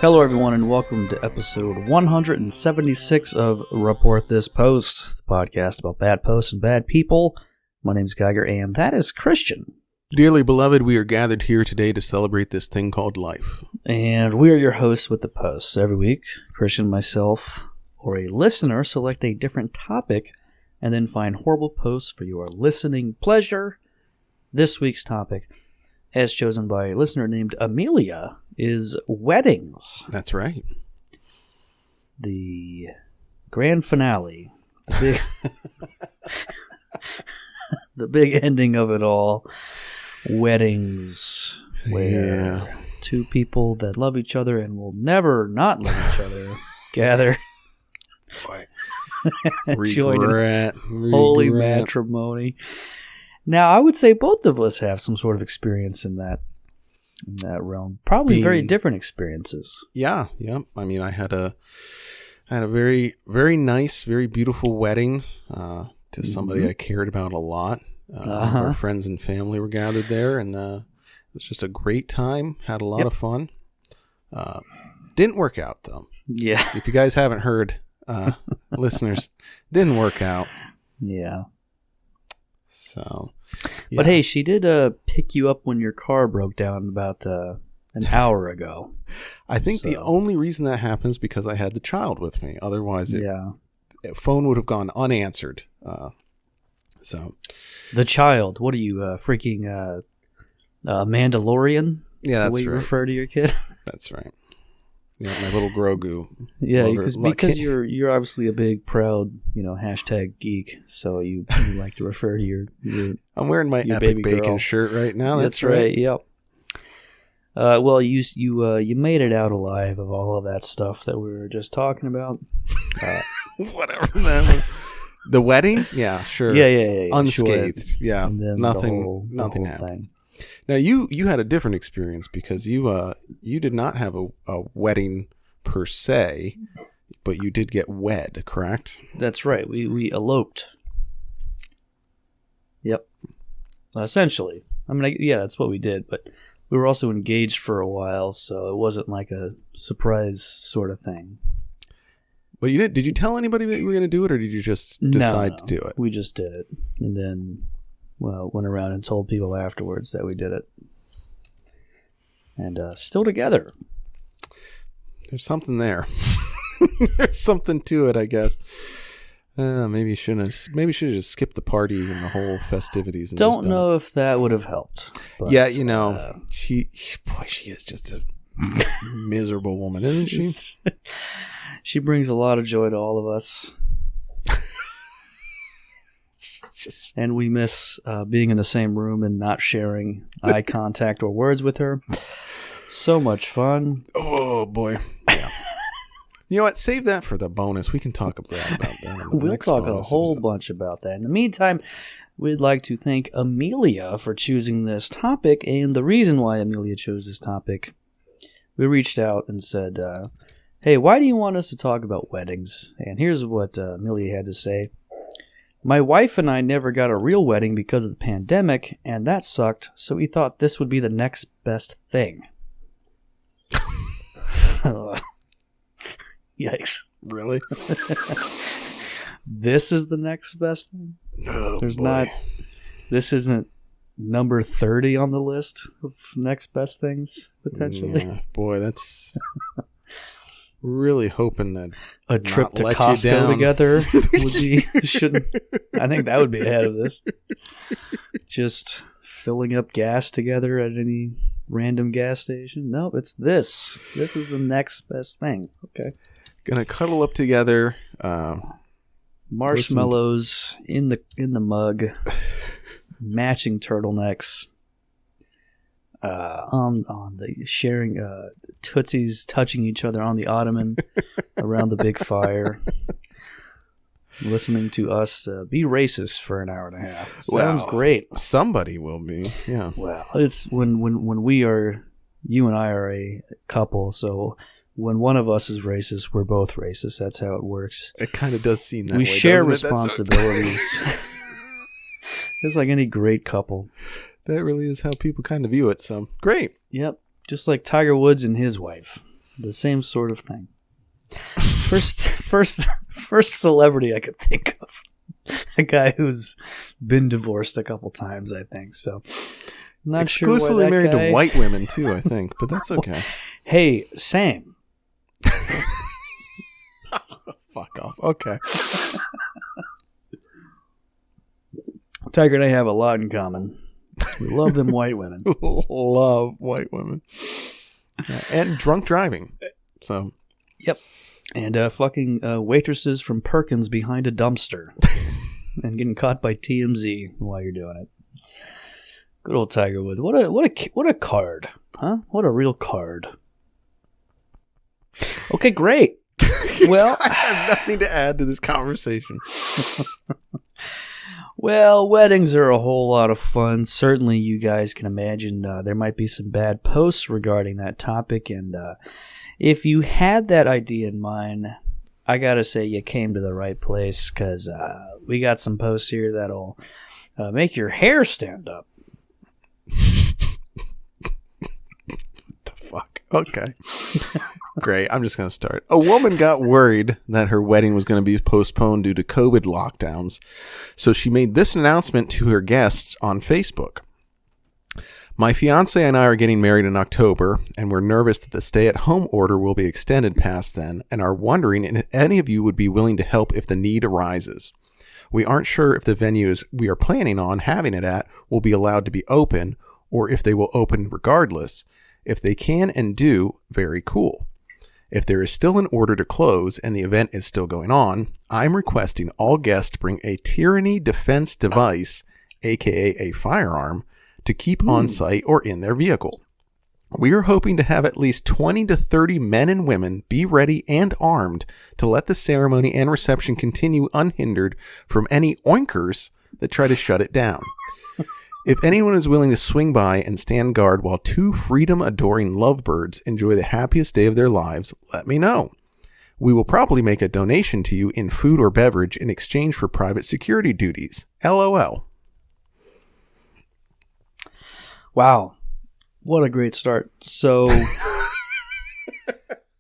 Hello everyone and welcome to episode 176 of Report This Post, the podcast about bad posts and bad people. My name is Geiger and that is Christian. Dearly beloved, we are gathered here today to celebrate this thing called life. And we are your hosts with the posts. Every week, Christian, myself, or a listener select a different topic and then find horrible posts for your listening pleasure. This week's topic, as chosen by a listener named Amelia, is weddings. That's right. The grand finale. The big ending of it all. Weddings. Where two people that love each other and will never not love each other gather. Regret. Holy matrimony. Now, I would say both of us have some sort of experience in that realm. Probably very different experiences. Yeah. I mean, I had a very, very nice, very beautiful wedding to somebody I cared about a lot. Our friends and family were gathered there, and it was just a great time. Had a lot of fun. Didn't work out, though. Yeah. If you guys haven't heard, listeners, didn't work out. Yeah. So, yeah. But hey, she did pick you up when your car broke down about an hour ago. I think the only reason that happens because I had the child with me. Otherwise, phone would have gone unanswered. So, the child. What are you, freaking Mandalorian? Yeah, that's the way you right. refer to your kid. That's right. Yeah, my little Grogu. Yeah, because you're obviously a big, proud, hashtag geek, so you like to refer to your I'm wearing my Epic Bacon shirt right now. That's right. Yep. Well, you made it out alive of all of that stuff that we were just talking about. Whatever that was. The wedding? Yeah, sure. Yeah. Unscathed. Sure. Yeah. Nothing happened. Thing. Now you had a different experience because you did not have a wedding per se, but you did get wed, correct? That's right. We eloped. Yep. Essentially. I mean, that's what we did, but we were also engaged for a while, so it wasn't like a surprise sort of thing. Well, did you tell anybody that you were going to do it, or did you just decide to do it? We just did it, and then went around and told people afterwards that we did it. And still together. There's something there. There's something to it, I guess. Maybe you should have just skipped the party and the whole festivities. And don't know if that would have helped. But, yeah, she is just a miserable woman, isn't she? She brings a lot of joy to all of us. And we miss being in the same room and not sharing eye contact or words with her. So much fun. Oh, boy. Yeah. You know what? Save that for the bonus. We can talk about that. We'll talk a whole bunch about that. In the meantime, we'd like to thank Amelia for choosing this topic. And the reason why Amelia chose this topic, we reached out and said, hey, why do you want us to talk about weddings? And here's what Amelia had to say. My wife and I never got a real wedding because of the pandemic, and that sucked, so we thought this would be the next best thing. Yikes. Really? This is the next best thing? Oh, this isn't number 30 on the list of next best things, potentially. Yeah, boy, that's... Really hoping that a trip to Costco together would be I think that would be ahead of this. Just filling up gas together at any random gas station. No, it's this. This is the next best thing. Okay. Gonna cuddle up together. Marshmallows in the mug. Matching turtlenecks. on the sharing tootsies, touching each other on the ottoman around the big fire, listening to us be racist for an hour and a half. Sounds great. Somebody will be, yeah. Well, it's when we are, you and I are a couple, so when one of us is racist, we're both racist. That's how it works. It kind of does seem that way. We share responsibilities. It's like any great couple. That really is how people kind of view it. So great. Yep. Just like Tiger Woods and his wife. The same sort of thing. First celebrity I could think of. A guy who's been divorced a couple times, I think. So not exclusively sure why that married guy... to white women too, I think. But that's okay. Hey, same. Fuck off. Okay. Tiger and I have a lot in common. We love them white women. Love white women. And drunk driving. So. Yep. And fucking waitresses from Perkins behind a dumpster. And getting caught by TMZ while you're doing it. Good old Tiger Woods. What a card. Huh? What a real card. Okay, great. Well, I have nothing to add to this conversation. Well, weddings are a whole lot of fun. Certainly, you guys can imagine there might be some bad posts regarding that topic. And if you had that idea in mind, I got to say you came to the right place, because we got some posts here that'll make your hair stand up. The fuck? Okay. Great. I'm just going to start. A woman got worried that her wedding was going to be postponed due to COVID lockdowns, so she made this announcement to her guests on Facebook. My fiance and I are getting married in October, and we're nervous that the stay-at-home order will be extended past then, and are wondering if any of you would be willing to help if the need arises. We aren't sure if the venues we are planning on having it at will be allowed to be open, or if they will open regardless. If they can and do, very cool. If there is still an order to close and the event is still going on, I'm requesting all guests bring a tyranny defense device, aka a firearm, to keep on site or in their vehicle. We are hoping to have at least 20 to 30 men and women be ready and armed to let the ceremony and reception continue unhindered from any oinkers that try to shut it down. If anyone is willing to swing by and stand guard while two freedom-adoring lovebirds enjoy the happiest day of their lives, let me know. We will probably make a donation to you in food or beverage in exchange for private security duties. LOL. Wow. What a great start. So,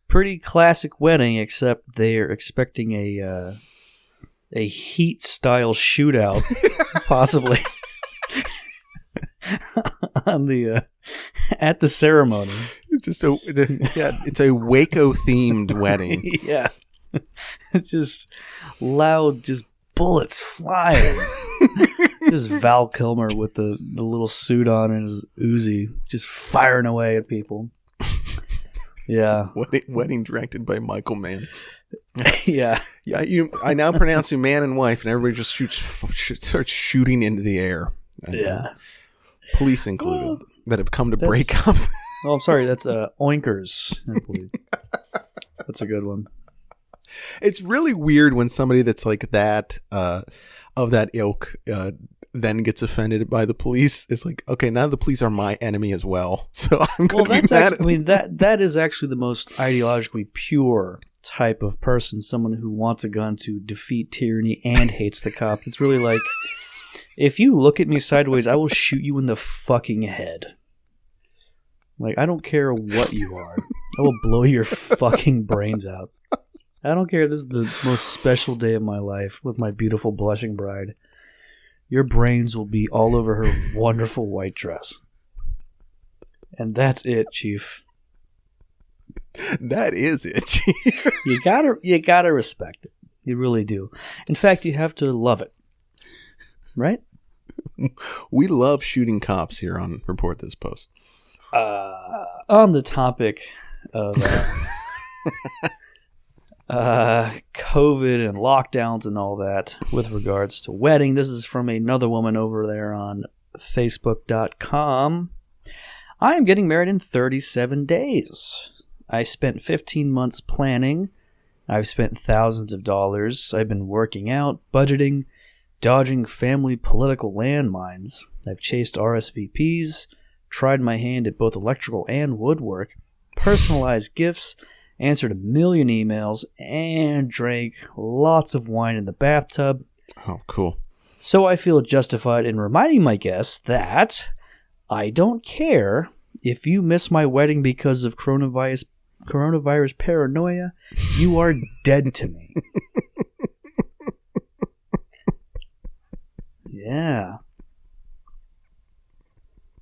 pretty classic wedding, except they're expecting a heat-style shootout, possibly. On the at the ceremony. It's just it's a Waco themed wedding. Yeah. It's just loud, just bullets flying. Just Val Kilmer with the little suit on and his Uzi just firing away at people. Yeah. Wedding directed by Michael Mann. Yeah. Yeah, I now pronounce you man and wife, and everybody just starts shooting into the air. Yeah. Police included, that have come to break up. Oh, I'm sorry. That's oinkers. That's a good one. It's really weird when somebody that's like that, of that ilk, then gets offended by the police. It's like, okay, now the police are my enemy as well. So I'm going to be mad. I mean, that is actually the most ideologically pure type of person. Someone who wants a gun to defeat tyranny and hates the cops. It's really like, if you look at me sideways, I will shoot you in the fucking head. Like, I don't care what you are. I will blow your fucking brains out. I don't care if this is the most special day of my life with my beautiful blushing bride. Your brains will be all over her wonderful white dress. And that's it, Chief. That is it, Chief. You gotta respect it. You really do. In fact, you have to love it. Right? We love shooting cops here on Report This Post. On the topic of COVID and lockdowns and all that with regards to wedding, this is from another woman over there on Facebook.com. I am getting married in 37 days. I spent 15 months planning. I've spent thousands of dollars. I've been working out, budgeting, dodging family political landmines. I've chased RSVPs, tried my hand at both electrical and woodwork, personalized gifts, answered a million emails, and drank lots of wine in the bathtub. Oh, cool. So I feel justified in reminding my guests that I don't care if you miss my wedding because of coronavirus paranoia. You are dead to me. Yeah.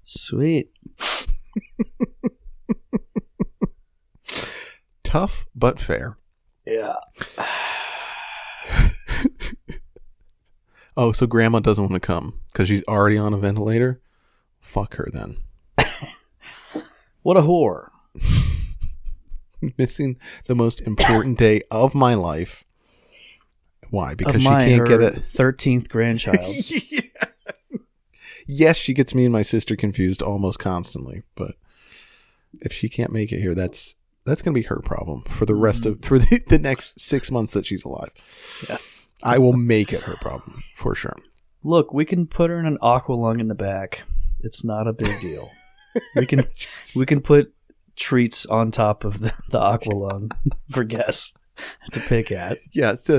Sweet. Tough, but fair. Yeah. Oh, so grandma doesn't want to come because she's already on a ventilator? Fuck her then. What a whore. Missing the most important day of my life. Why? Because she can't get a 13th grandchild. Yeah. Yes, she gets me and my sister confused almost constantly, but if she can't make it here, that's going to be her problem for the rest of the next 6 months that she's alive. Yeah. I will make it her problem for sure. Look, we can put her in an aqua lung in the back. It's not a big deal. We can put treats on top of the aqua lung for guests to pick at. Yeah, it's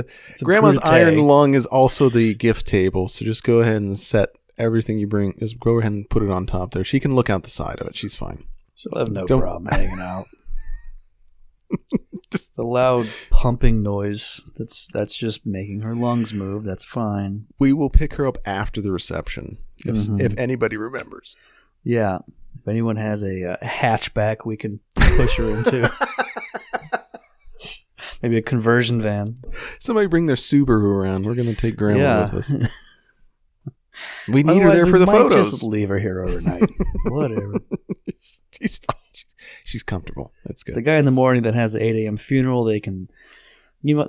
grandma's iron lung is also the gift table, so just go ahead and set everything you bring. Just go ahead and put it on top there. She can look out the side of it. She's fine. She'll have no problem hanging out. Just the loud pumping noise. That's just making her lungs move. That's fine. We will pick her up after the reception if anybody remembers. Yeah. If anyone has a hatchback we can push her into. Maybe a conversion van. Somebody bring their Subaru around. We're going to take grandma with us. We need her there for the photos. Just leave her here overnight. Whatever. She's fine. She's comfortable. That's good. The guy in the morning that has the 8 a.m. funeral, they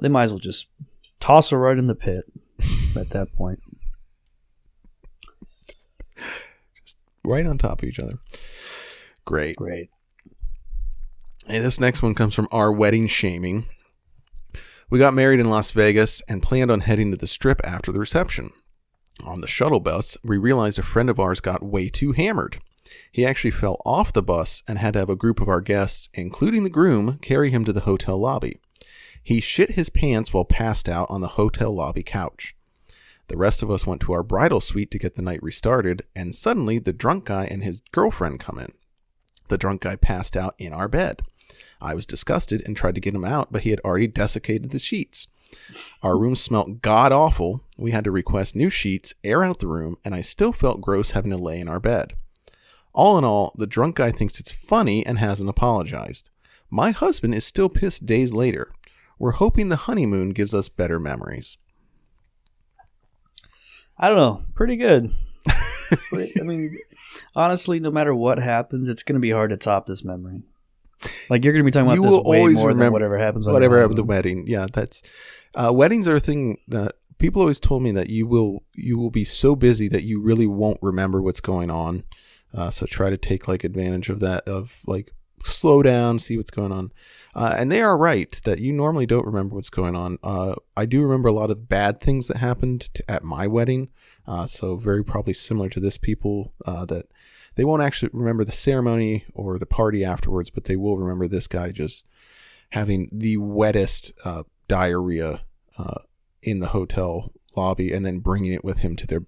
might as well just toss her right in the pit at that point. Just right on top of each other. Great. Hey, this next one comes from our wedding shaming. We got married in Las Vegas and planned on heading to the Strip after the reception. On the shuttle bus, we realized a friend of ours got way too hammered. He actually fell off the bus and had to have a group of our guests, including the groom, carry him to the hotel lobby. He shit his pants while passed out on the hotel lobby couch. The rest of us went to our bridal suite to get the night restarted, and suddenly the drunk guy and his girlfriend come in. The drunk guy passed out in our bed. I was disgusted and tried to get him out, but he had already desiccated the sheets. Our room smelt god-awful. We had to request new sheets, air out the room, and I still felt gross having to lay in our bed. All in all, the drunk guy thinks it's funny and hasn't apologized. My husband is still pissed days later. We're hoping the honeymoon gives us better memories. I don't know. Pretty good. I mean, honestly, no matter what happens, it's going to be hard to top this memory. Like, you're going to be talking about this way more than whatever happens on whatever happened at the wedding. Yeah, that's weddings are a thing that people always told me that you will be so busy that you really won't remember what's going on. So try to take like advantage of that, of like slow down, see what's going on. And they are right that you normally don't remember what's going on. I do remember a lot of bad things that happened at my wedding. So very probably similar to this people that they won't actually remember the ceremony or the party afterwards, but they will remember this guy just having the wettest diarrhea in the hotel lobby and then bringing it with him to their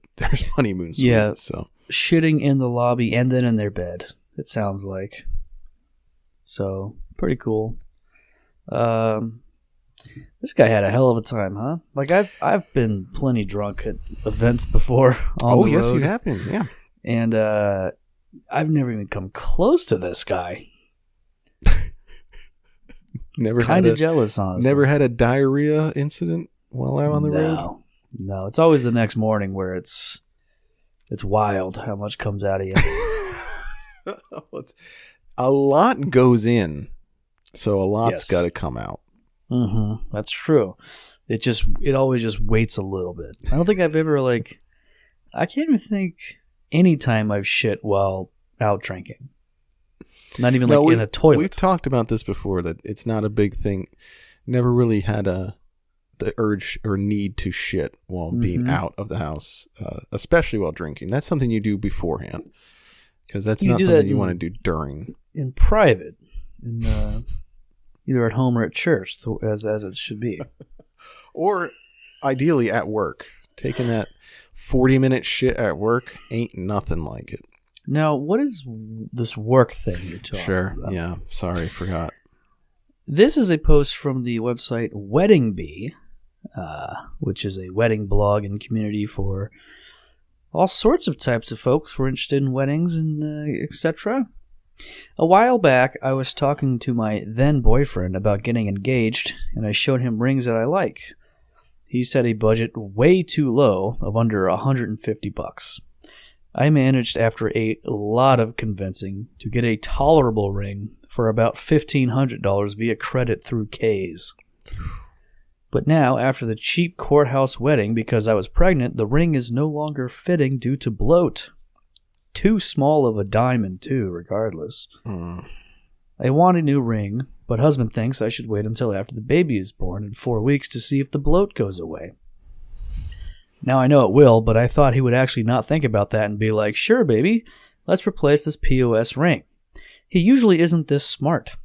honeymoon suite. Yeah. So shitting in the lobby and then in their bed, it sounds like. So, pretty cool. This guy had a hell of a time, huh? Like, I've been plenty drunk at events before on the road. Yes, you have been, yeah. And I've never even come close to this guy. Kind of jealous, honestly. Never had a diarrhea incident while out on the road? No, it's always the next morning where it's wild how much comes out of you. A lot goes in, so a lot's got to come out. Mm-hmm. That's true. It always just waits a little bit. I don't think I've ever I can't even think any time I've shit while out drinking. Not even in a toilet. We've talked about this before, that it's not a big thing. Never really had the urge or need to shit while being out of the house, especially while drinking. That's something you do beforehand, because that's not something you want to do during. In private, either at home or at church, as it should be. Or ideally at work. Taking that 40-minute shit at work ain't nothing like it. Now, what is this work thing you're talking about? Sure, yeah. Sorry, forgot. This is a post from the website Wedding Bee, which is a wedding blog and community for all sorts of types of folks who are interested in weddings and etc. A while back, I was talking to my then boyfriend about getting engaged, and I showed him rings that I like. He set a budget way too low of under $150. I managed, after a lot of convincing, to get a tolerable ring for about $1,500 via credit through K's. But now, after the cheap courthouse wedding, because I was pregnant, the ring is no longer fitting due to bloat. Too small of a diamond, too, regardless. I want a new ring, but husband thinks I should wait until after the baby is born in 4 weeks to see if the bloat goes away. Now I know it will, but I thought he would actually not think about that and be like, sure, baby, let's replace this POS ring. He usually isn't this smart.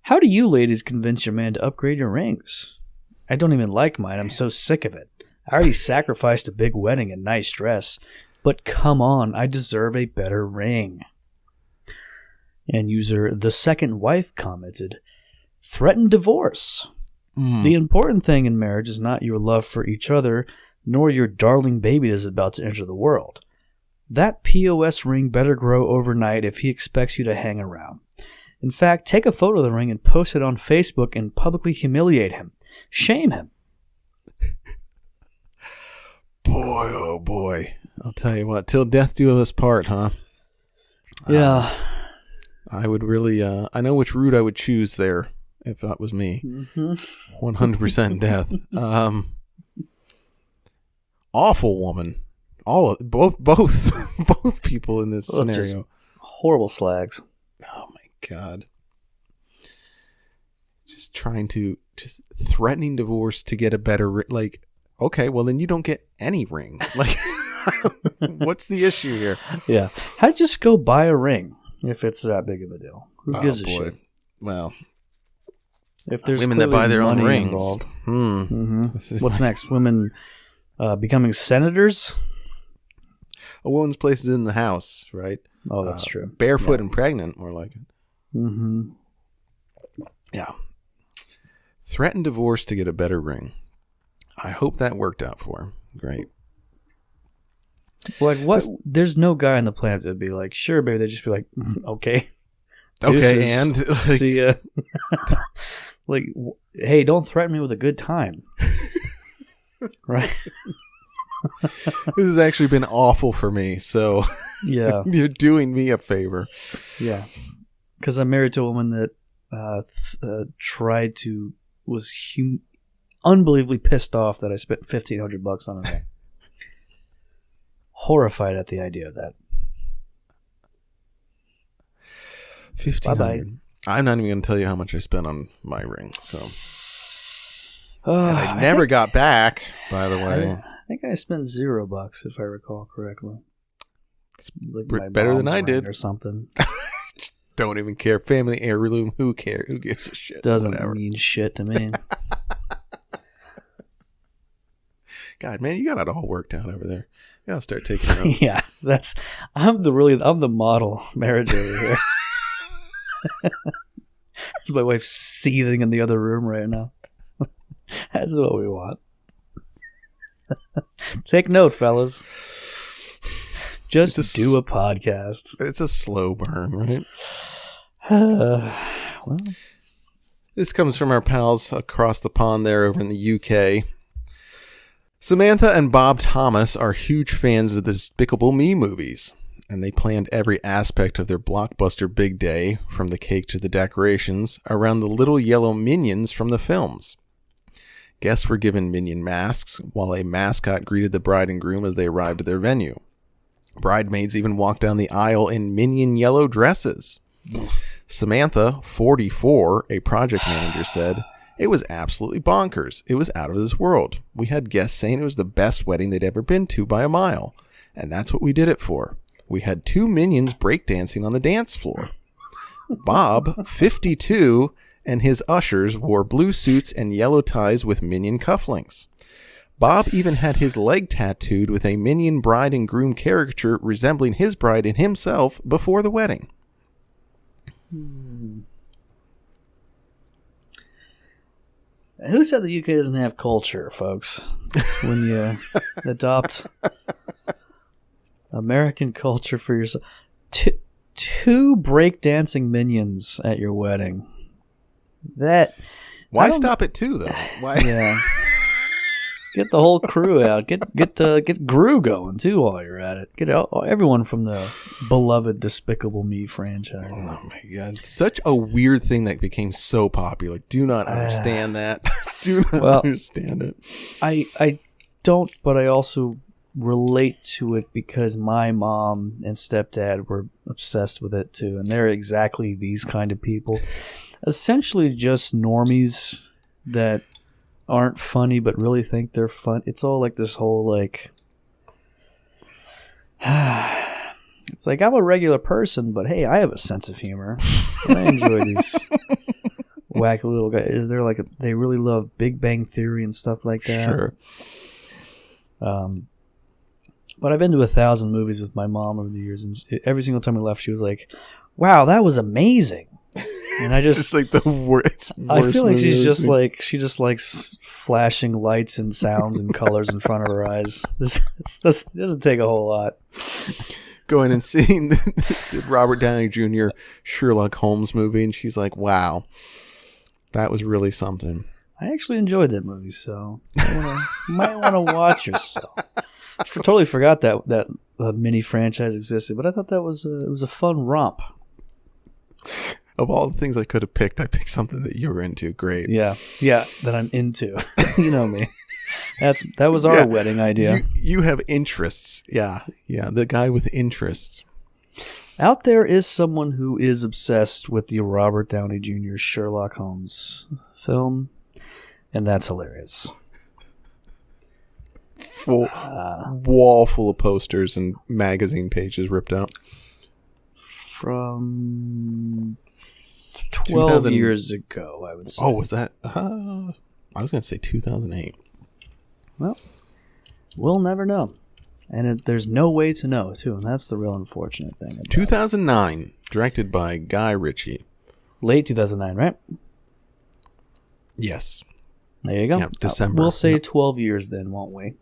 How do you ladies convince your man to upgrade your rings? I don't even like mine. I'm so sick of it. I already sacrificed a big wedding and nice dress, but come on, I deserve a better ring. And user The Second Wife commented, threaten divorce. The important thing in marriage is not your love for each other, nor your darling baby that is about to enter the world. That POS ring better grow overnight if he expects you to hang around. In fact, take a photo of the ring and post it on Facebook and publicly humiliate him. Shame him. Boy, oh boy. I'll tell you what, till death do us part, huh? Yeah. I would really, I know which route I would choose there if that was me. 100% death. Awful woman. Both people in this scenario. Just horrible slags. Oh my God. Just threatening divorce to get a better, like, okay, well then you don't get any ring. Like, what's the issue here? Yeah. I'd just go buy a ring if it's that big of a deal. Who gives a shit? Well, if there's women that buy their own rings involved. What's next? Women becoming senators? A woman's place is in the house, right? Oh, that's true. Barefoot and pregnant, more like it. Yeah. Threatened divorce to get a better ring. I hope that worked out for him. Great. Like, what? There's no guy on the planet that would be like, sure, baby. They'd just be like, okay. Okay, and see ya. Like, hey, don't threaten me with a good time. Right? This has actually been awful for me, so yeah, you're doing me a favor. Yeah, because I'm married to a woman that was unbelievably pissed off that I spent $1,500 on a ring. Horrified at the idea of that. $1,500. I'm not even going to tell you how much I spent on my ring. So, and I never got back. By the way, I think I spent $0 if I recall correctly. It's like better than I did, or something. Don't even care. Family heirloom. Who cares? Who gives a shit? Doesn't mean shit to me. God, man, you got it all worked out over there. You gotta start taking notes. Yeah, I'm the model marriage over here. That's my wife seething in the other room right now. That's what we want. Take note, fellas. Just do a podcast. It's a slow burn, right? Well, this comes from our pals across the pond there over in the UK. Samantha and Bob Thomas are huge fans of the Despicable Me movies, and they planned every aspect of their blockbuster big day, from the cake to the decorations, around the little yellow minions from the films. Guests were given minion masks, while a mascot greeted the bride and groom as they arrived at their venue. Bridesmaids even walked down the aisle in minion yellow dresses. Samantha, 44, a project manager, said, "It was absolutely bonkers. It was out of this world. We had guests saying it was the best wedding they'd ever been to by a mile. And that's what we did it for. We had 2 minions breakdancing on the dance floor. Bob, 52, and his ushers wore blue suits and yellow ties with minion cufflinks. Bob even had his leg tattooed with a minion bride and groom caricature resembling his bride and himself before the wedding." Who said the UK doesn't have culture, folks? When you adopt American culture for yourself. Two breakdancing minions at your wedding. Why stop at 2 though? Why? Yeah. Get the whole crew out. Get Gru going too while you're at it. Get everyone from the beloved Despicable Me franchise. Oh my god! Such a weird thing that became so popular. Do not understand that. Do not understand it. I don't, but I also relate to it because my mom and stepdad were obsessed with it too, and they're exactly these kind of people. Essentially just normies that aren't funny but really think they're fun. It's all like this whole like it's like I'm a regular person, but hey, I have a sense of humor. And I enjoy these wacky little guys. They're like they really love Big Bang Theory and stuff like that. Sure. But I've been to 1,000 movies with my mom over the years, and every single time we left, she was like, "Wow, that was amazing." And I It's just like the worst. I feel like she just likes flashing lights and sounds and colors in front of her eyes. This doesn't take a whole lot. Going and seeing the Robert Downey Jr. Sherlock Holmes movie, and she's like, "Wow, that was really something." I actually enjoyed that movie, so you might want to watch yourself. I totally forgot that mini franchise existed, but I thought that was it was a fun romp. Of all the things I could have picked, I picked something that you were into. Great. Yeah, that I'm into. You know me. That was our wedding idea. You have interests. Yeah, the guy with interests. Out there is someone who is obsessed with the Robert Downey Jr. Sherlock Holmes film, and that's hilarious. Wall full of posters and magazine pages ripped out. From 12 years ago, I would say. Oh, was that? I was going to say 2008. Well, we'll never know. And there's no way to know, too. And that's the real unfortunate thing. About 2009, directed by Guy Ritchie. Late 2009, right? Yes. There you go. Yep, December. We'll say 12 years then, won't we?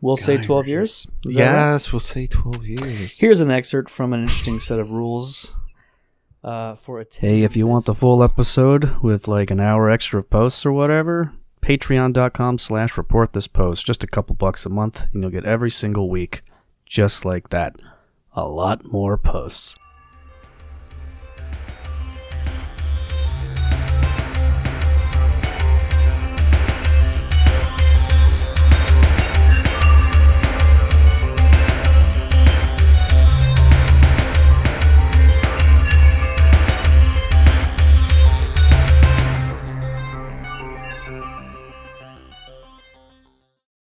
We'll say 12 years? Is that right? We'll say 12 years. Here's an excerpt from an interesting set of rules for a Hey, if you want the full episode with like an hour extra of posts or whatever, patreon.com/reportthispost. Just a couple bucks a month, and you'll get every single week just like that. A lot more posts.